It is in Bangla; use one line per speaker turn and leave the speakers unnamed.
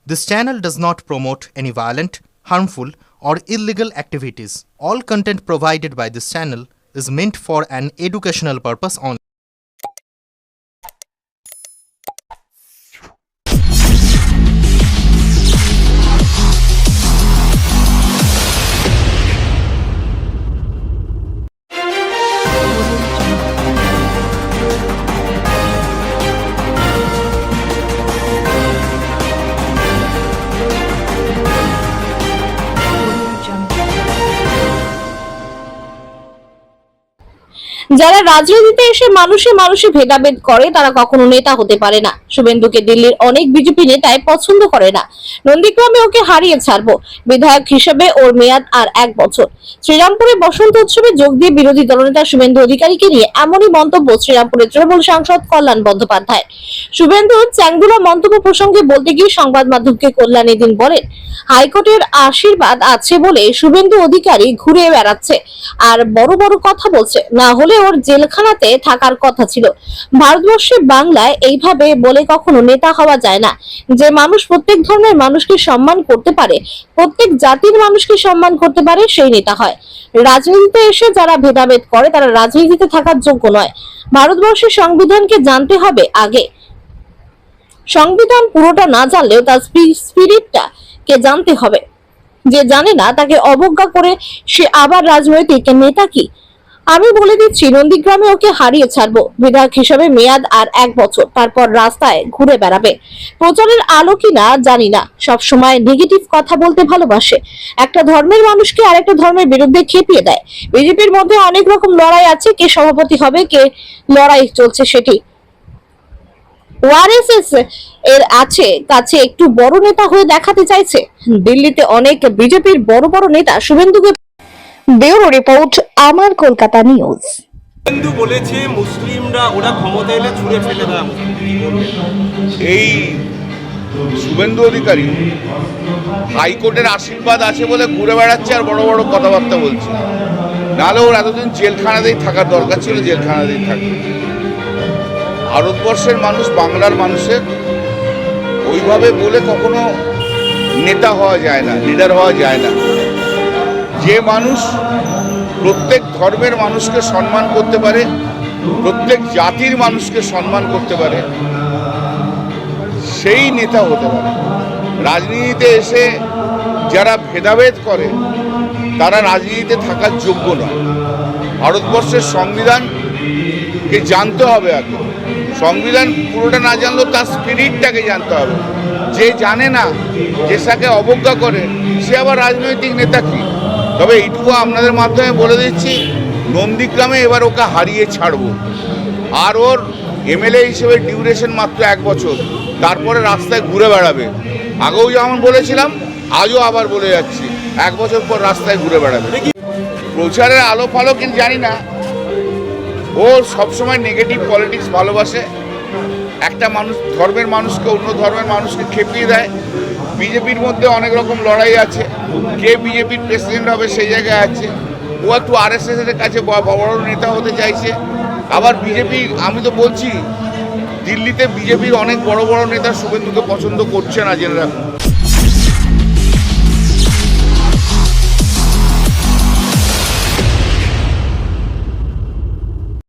This channel does not promote any violent, harmful, or illegal activities. All content provided by this channel is meant for an educational purpose only.
যারা রাজনীতিতে এসে মানুষে মানুষে ভেদাভেদ করে তারা কখনো নেতা হতে পারে না। শুভেন্দুকে দিল্লির অনেক বিজেপি নেতাই পছন্দ করে না। নন্দীগ্রামে ওকে হারিয়ে ছাড়বো, বিধায়ক হিসেবে ওর মেয়াদ আর 1 বছর। শ্রীরামপুরে বসন্ত উৎসবে যোগ দিয়ে বিরোধী দলনেতা শুভেন্দু অধিকারীকে নিয়ে এমনই মন্তব্য শ্রীরামপুরের তৃণমূল সাংসদ কল্যাণ বন্দ্যোপাধ্যায়। শুভেন্দু চ্যাংদুলা মন্তব্য প্রসঙ্গে বলতে গিয়ে সংবাদ মাধ্যমকে কল্যাণ এদিন বলেন, হাইকোর্টের আশীর্বাদ আছে বলে শুভেন্দু অধিকারী ঘুরে বেড়াচ্ছে আর বড় বড় কথা বলছে, না হলে ওর জেলখানাতে থাকার কথা ছিল। ভারতবর্ষে বাংলায় এইভাবে বলে কখনো নেতা হওয়া যায় না। যে মানুষ প্রত্যেক ধর্মের মানুষকে সম্মান করতে পারে, প্রত্যেক জাতির মানুষকে সম্মান করতে পারে, সেই নেতা হয়। রাজনীতিতে এসে যারা ভেদাভেদ করে তারা রাজনীতিতে থাকার যোগ্য নয়। ভারতবর্ষের সংবিধানকে জানতে হবে আগে। সংবিধান পুরোটা না জানলেও তার স্পিরিটটা কে জানতে হবে। যে জানে না তাকে অবজ্ঞা করে সে আবার রাজনৈতিক নেতা কি? আমি বলে দিচ্ছি, নন্দীগ্রামে ওকে হারিয়ে ছাড়বো। বিধায়ক হিসেবে মেয়াদ আর 1 বছর, তারপর রাস্তায় ঘুরে বেড়াবে। প্রচারের আলো কিনা জানি না, সব সময় নেগেটিভ কথা বলতে ভালোবাসে। একটা ধর্মের মানুষকে আরেকটা ধর্মের বিরুদ্ধে খেপিয়ে দেয়। বিজেপির মধ্যে অনেক রকম লড়াই আছে, কে সভাপতি হবে, কে লড়াই চলছে সেটি। ওআরএসএস এর কাছে একটু বড় নেতা হয়ে দেখাতে চাইছে। দিল্লিতে অনেক বিজেপির বড় বড় নেতা শুভেন্দুকে। ব্যুরো রিপোর্ট, আমার কলকাতা নিউজ।
শুভেন্দু বলেছে মুসলিমরা ওরা ক্ষমতা এলে ছুঁড়ে ফেলে দেয়।
এই শুভেন্দু অধিকারী হাইকোর্টের আশীর্বাদ আছে বলে ঘুরে বেড়াচ্ছে আর বড় বড় কথাবার্তা বলছে। নাহলে ওর এতদিন জেলখানাতেই থাকার দরকার ছিল, জেলখানাতেই থাকে। ভারতবর্ষের মানুষ, বাংলার মানুষের ওইভাবে বলে কখনো নেতা হওয়া যায় না, লিডার হওয়া যায় না। যে মানুষ প্রত্যেক ধর্মের মানুষকে সম্মান করতে পারে, প্রত্যেক জাতির মানুষকে সম্মান করতে পারে, সেই নেতা হতে পারে। রাজনীতিতে এসে যারা ভেদাভেদ করে তারা রাজনীতিতে থাকার যোগ্য নয়। ভারতবর্ষের সংবিধানকে জানতে হবে আগে। সংবিধান পুরোটা না জানলেও তার স্পিরিটটাকে জানতে হবে। যে জানে না, যে তাকে অবজ্ঞা করে, সে আবার রাজনৈতিক নেতা কি? তবে এইটুকু আপনাদের মাধ্যমে বলে দিচ্ছি, নন্দীগ্রামে এবার ওকে হারিয়ে ছাড়বো। আর ওর এমএলএ হিসেবে ডিউরেশন মাত্র 1 বছর, তারপরে রাস্তায় ঘুরে বেড়াবে। আগেও যেমন বলেছিলাম, আজও আবার বলে যাচ্ছি, 1 বছর পর রাস্তায় ঘুরে বেড়াবে। প্রচারের আলো ফালো কিন্তু জানি না, ও সবসময় নেগেটিভ পলিটিক্স ভালোবাসে। একটা মানুষ ধর্মের মানুষকে অন্য ধর্মের মানুষকে খেপিয়ে দেয়। বিজেপির মধ্যে অনেক রকম লড়াই আছে, কে বিজেপির প্রেসিডেন্ট হবে সেই জায়গায় আছে। ও একটু আরএসএস এর কাছে বড় নেতা হতে চাইছে। আবার বিজেপি, আমি তো বলছি দিল্লিতে বিজেপির অনেক বড় বড় নেতা শুভেন্দুকে পছন্দ করছে না, জেনে রাখুন।